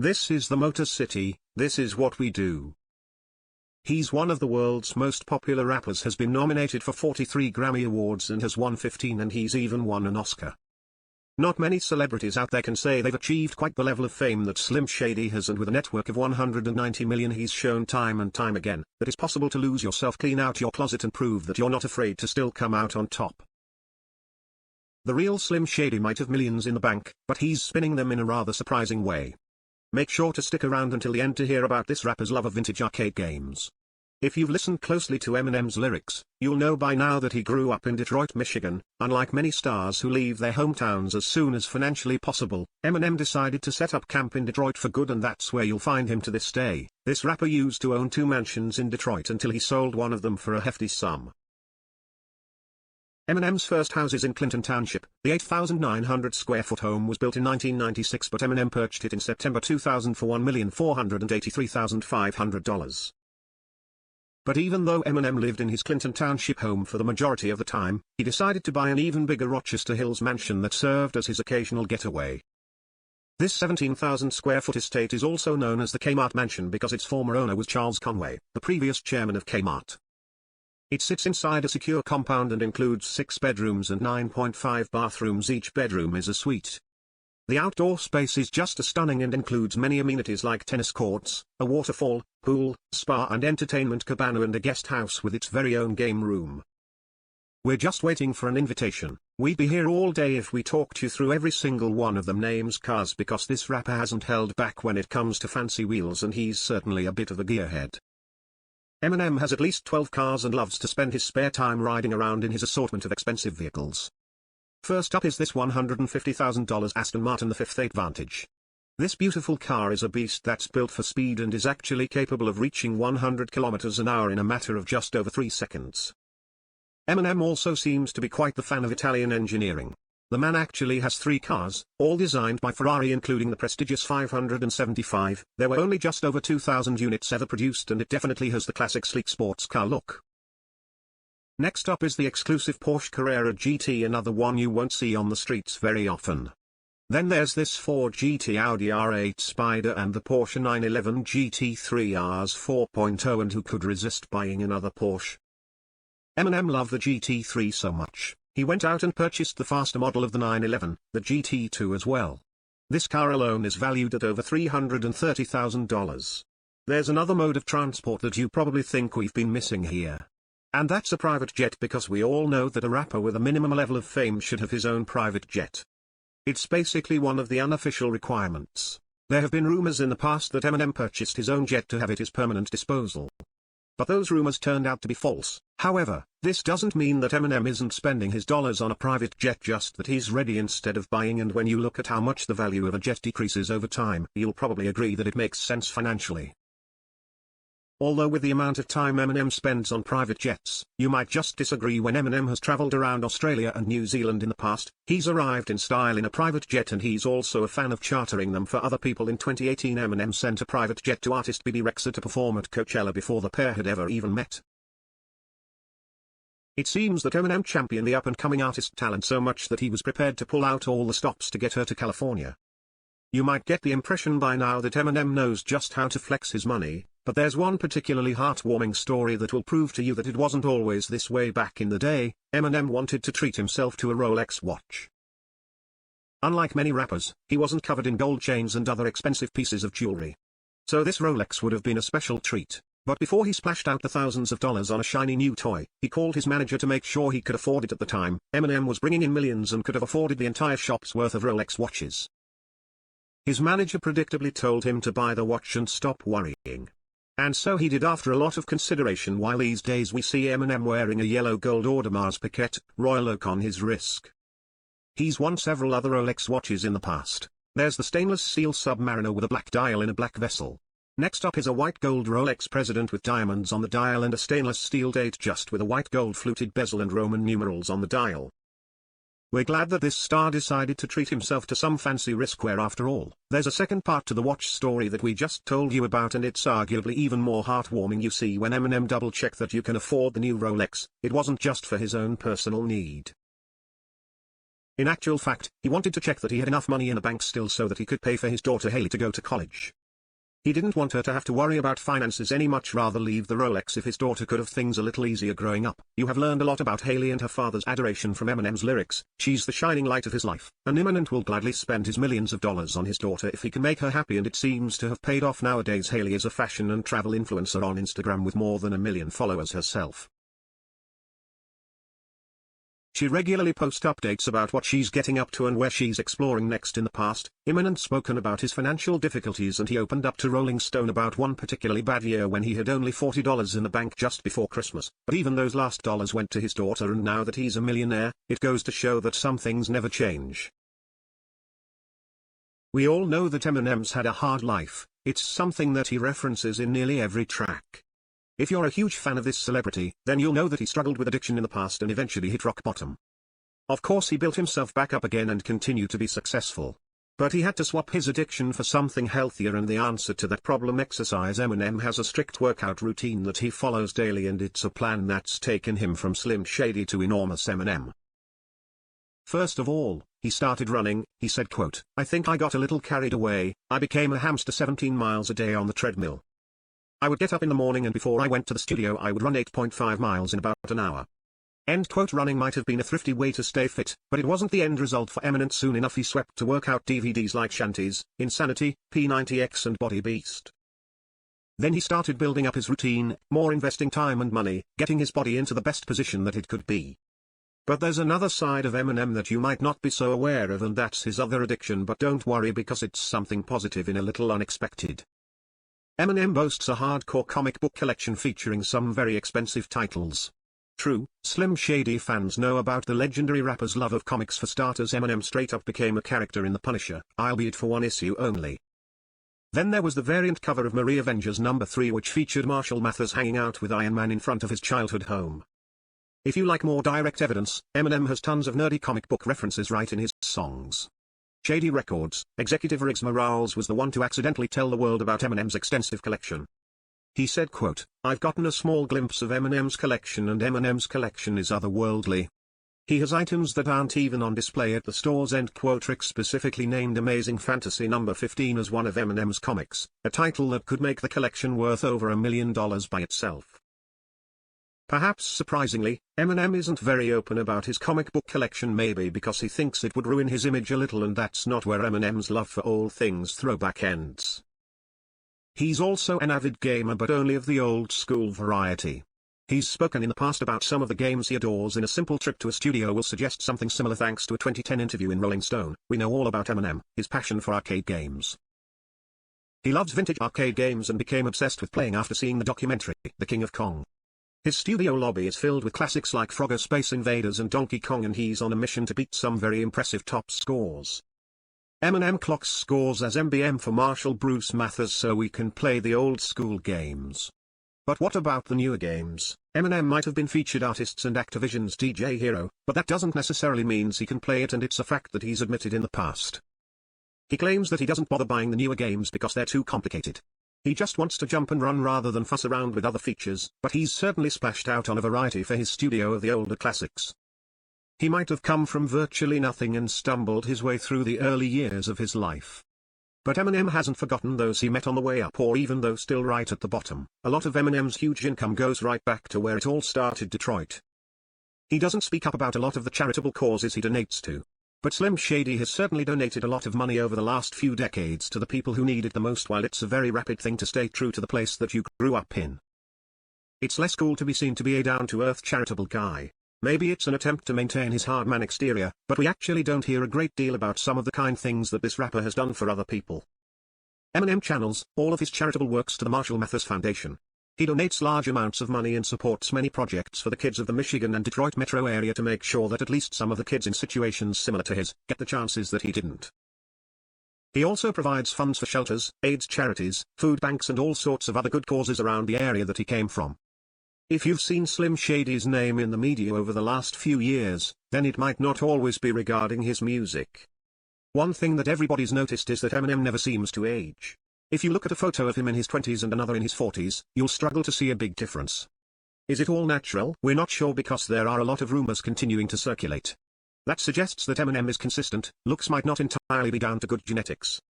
This is the Motor City, this is what we do. He's one of the world's most popular rappers, has been nominated for 43 Grammy Awards and has won 15, and he's even won an Oscar. Not many celebrities out there can say they've achieved quite the level of fame that Slim Shady has, and with a network of 190 million he's shown time and time again that it's possible to lose yourself, clean out your closet and prove that you're not afraid to still come out on top. The real Slim Shady might have millions in the bank, but he's spinning them in a rather surprising way. Make sure to stick around until the end to hear about this rapper's love of vintage arcade games. If you've listened closely to Eminem's lyrics, you'll know by now that he grew up in Detroit, Michigan. Unlike many stars who leave their hometowns as soon as financially possible, Eminem decided to set up camp in Detroit for good, and that's where you'll find him to this day. This rapper used to own 2 mansions in Detroit until he sold one of them for a hefty sum. Eminem's first house is in Clinton Township. The 8,900 square foot home was built in 1996, but Eminem purchased it in September 2000 for $1,483,500. But even though Eminem lived in his Clinton Township home for the majority of the time, he decided to buy an even bigger Rochester Hills mansion that served as his occasional getaway. This 17,000 square foot estate is also known as the Kmart Mansion because its former owner was Charles Conway, the previous chairman of Kmart. It sits inside a secure compound and includes 6 bedrooms and 9.5 bathrooms. Each bedroom is a suite. The outdoor space is just as stunning and includes many amenities like tennis courts, a waterfall, pool, spa and entertainment cabana, and a guest house with its very own game room. We're just waiting for an invitation. We'd be here all day if we talked you through every single one of them names cars, because this rapper hasn't held back when it comes to fancy wheels, and he's certainly a bit of a gearhead. Eminem has at least 12 cars and loves to spend his spare time riding around in his assortment of expensive vehicles. First up is this $150,000 Aston Martin the Fifth Advantage. This beautiful car is a beast that's built for speed and is actually capable of reaching 100 kilometers an hour in a matter of just over 3 seconds. Eminem also seems to be quite the fan of Italian engineering. The man actually has 3 cars, all designed by Ferrari, including the prestigious 575. There were only just over 2,000 units ever produced, and it definitely has the classic sleek sports car look. Next up is the exclusive Porsche Carrera GT, another one you won't see on the streets very often. Then there's this Ford GT, Audi R8 Spider and the Porsche 911 GT3 RS 4.0, and who could resist buying another Porsche? Eminem loved the GT3 so much, he went out and purchased the faster model of the 911, the GT2 as well. This car alone is valued at over $330,000. There's another mode of transport that you probably think we've been missing here. And that's a private jet, because we all know that a rapper with a minimum level of fame should have his own private jet. It's basically one of the unofficial requirements. There have been rumors in the past that Eminem purchased his own jet to have at his permanent disposal. But those rumors turned out to be false. However, this doesn't mean that Eminem isn't spending his dollars on a private jet, just that he's ready instead of buying, and when you look at how much the value of a jet decreases over time, you'll probably agree that it makes sense financially. Although with the amount of time Eminem spends on private jets, you might just disagree. When Eminem has traveled around Australia and New Zealand in the past, he's arrived in style in a private jet, and he's also a fan of chartering them for other people. In 2018, Eminem sent a private jet to artist BB Rexha to perform at Coachella before the pair had ever even met. It seems that Eminem championed the up-and-coming artist talent so much that he was prepared to pull out all the stops to get her to California. You might get the impression by now that Eminem knows just how to flex his money, but there's one particularly heartwarming story that will prove to you that it wasn't always this way. Back in the day, Eminem wanted to treat himself to a Rolex watch. Unlike many rappers, he wasn't covered in gold chains and other expensive pieces of jewelry. So this Rolex would have been a special treat. But before he splashed out the thousands of dollars on a shiny new toy, he called his manager to make sure he could afford it. At the time, Eminem was bringing in millions and could have afforded the entire shop's worth of Rolex watches. His manager predictably told him to buy the watch and stop worrying. And so he did, after a lot of consideration. While these days we see Eminem wearing a yellow gold Audemars Piguet Royal Oak on his wrist. He's won several other Rolex watches in the past. There's the stainless steel Submariner with a black dial in a black vessel. Next up is a white gold Rolex President with diamonds on the dial and a stainless steel Datejust with a white gold fluted bezel and Roman numerals on the dial. We're glad that this star decided to treat himself to some fancy wristwear after all. There's a second part to the watch story that we just told you about, and it's arguably even more heartwarming. You see, when Eminem double-checked that you can afford the new Rolex, it wasn't just for his own personal need. In actual fact, he wanted to check that he had enough money in the bank still so that he could pay for his daughter Hailey to go to college. He didn't want her to have to worry about finances any much rather leave the Rolex if his daughter could have things a little easier growing up. You have learned a lot about Hailey and her father's adoration from Eminem's lyrics. She's the shining light of his life, and Eminem will gladly spend his millions of dollars on his daughter if he can make her happy, and it seems to have paid off nowadays. Hailey is a fashion and travel influencer on Instagram with more than 1 million followers herself. She regularly posts updates about what she's getting up to and where she's exploring next. In the past, Eminem spoken about his financial difficulties, and he opened up to Rolling Stone about one particularly bad year when he had only $40 in the bank just before Christmas. But even those last dollars went to his daughter, and now that he's a millionaire, it goes to show that some things never change. We all know that Eminem's had a hard life. It's something that he references in nearly every track. If you're a huge fan of this celebrity, then you'll know that he struggled with addiction in the past and eventually hit rock bottom. Of course, he built himself back up again and continued to be successful. But he had to swap his addiction for something healthier, and the answer to that problem: exercise. Eminem has a strict workout routine that he follows daily, and it's a plan that's taken him from Slim Shady to enormous Eminem. First of all, he started running. He said, quote, "I think I got a little carried away. I became a hamster 17 miles a day on the treadmill. I would get up in the morning, and before I went to the studio I would run 8.5 miles in about an hour." End quote. Running might have been a thrifty way to stay fit, but it wasn't the end result for Eminem. Soon enough he swept to workout DVDs like Shanties, Insanity, P90X and Body Beast. Then he started building up his routine, more investing time and money, getting his body into the best position that it could be. But there's another side of Eminem that you might not be so aware of, and that's his other addiction. But don't worry, because it's something positive in a little unexpected. Eminem boasts a hardcore comic book collection featuring some very expensive titles. True, Slim Shady fans know about the legendary rapper's love of comics. For starters, Eminem straight up became a character in The Punisher, albeit for one issue only. Then there was the variant cover of Marie Avengers #3, which featured Marshall Mathers hanging out with Iron Man in front of his childhood home. If you like more direct evidence, Eminem has tons of nerdy comic book references right in his songs. Shady Records executive Riggs Morales was the one to accidentally tell the world about Eminem's extensive collection. He said, quote, "I've gotten a small glimpse of Eminem's collection, and Eminem's collection is otherworldly. He has items that aren't even on display at the stores." End quote. Rick specifically named Amazing Fantasy #15 as one of Eminem's comics, a title that could make the collection worth over $1 million by itself. Perhaps surprisingly, Eminem isn't very open about his comic book collection, maybe because he thinks it would ruin his image a little, and that's not where Eminem's love for all things throwback ends. He's also an avid gamer, but only of the old school variety. He's spoken in the past about some of the games he adores. In a simple trip to a studio will suggest something similar thanks to a 2010 interview in Rolling Stone. We know all about Eminem, his passion for arcade games. He loves vintage arcade games and became obsessed with playing after seeing the documentary, The King of Kong. His studio lobby is filled with classics like Frogger, Space Invaders and Donkey Kong, and he's on a mission to beat some very impressive top scores. Eminem clocks scores as MBM for Marshall Bruce Mathers so we can play the old school games. But what about the newer games? Eminem might have been featured artists and Activision's DJ hero, but that doesn't necessarily mean he can play it, and it's a fact that he's admitted in the past. He claims that he doesn't bother buying the newer games because they're too complicated. He just wants to jump and run rather than fuss around with other features, but he's certainly splashed out on a variety for his studio of the older classics. He might have come from virtually nothing and stumbled his way through the early years of his life. But Eminem hasn't forgotten those he met on the way up, or even though still right at the bottom. A lot of Eminem's huge income goes right back to where it all started, Detroit. He doesn't speak up about a lot of the charitable causes he donates to. But Slim Shady has certainly donated a lot of money over the last few decades to the people who need it the most. While it's a very rapid thing to stay true to the place that you grew up in, it's less cool to be seen to be a down-to-earth charitable guy. Maybe it's an attempt to maintain his hard man exterior, but we actually don't hear a great deal about some of the kind things that this rapper has done for other people. Eminem channels all of his charitable works to the Marshall Mathers Foundation. He donates large amounts of money and supports many projects for the kids of the Michigan and Detroit metro area to make sure that at least some of the kids in situations similar to his get the chances that he didn't. He also provides funds for shelters, AIDS charities, food banks and all sorts of other good causes around the area that he came from. If you've seen Slim Shady's name in the media over the last few years, then it might not always be regarding his music. One thing that everybody's noticed is that Eminem never seems to age. If you look at a photo of him in his 20s and another in his 40s, you'll struggle to see a big difference. Is it all natural? We're not sure because there are a lot of rumors continuing to circulate. That suggests that Eminem is consistent. Looks might not entirely be down to good genetics.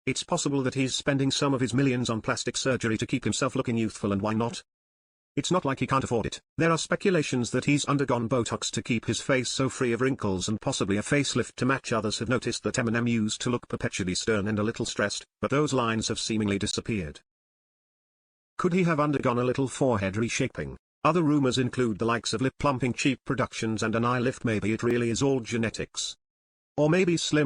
It's possible that he's spending some of his millions on plastic surgery to keep himself looking youthful, and why not? It's not like he can't afford it. There are speculations that he's undergone Botox to keep his face so free of wrinkles, and possibly a facelift to match. Others have noticed that Eminem used to look perpetually stern and a little stressed, but those lines have seemingly disappeared. Could he have undergone a little forehead reshaping? Other rumors include the likes of lip-plumping cheap productions and an eye lift. Maybe it really is all genetics. Or maybe slim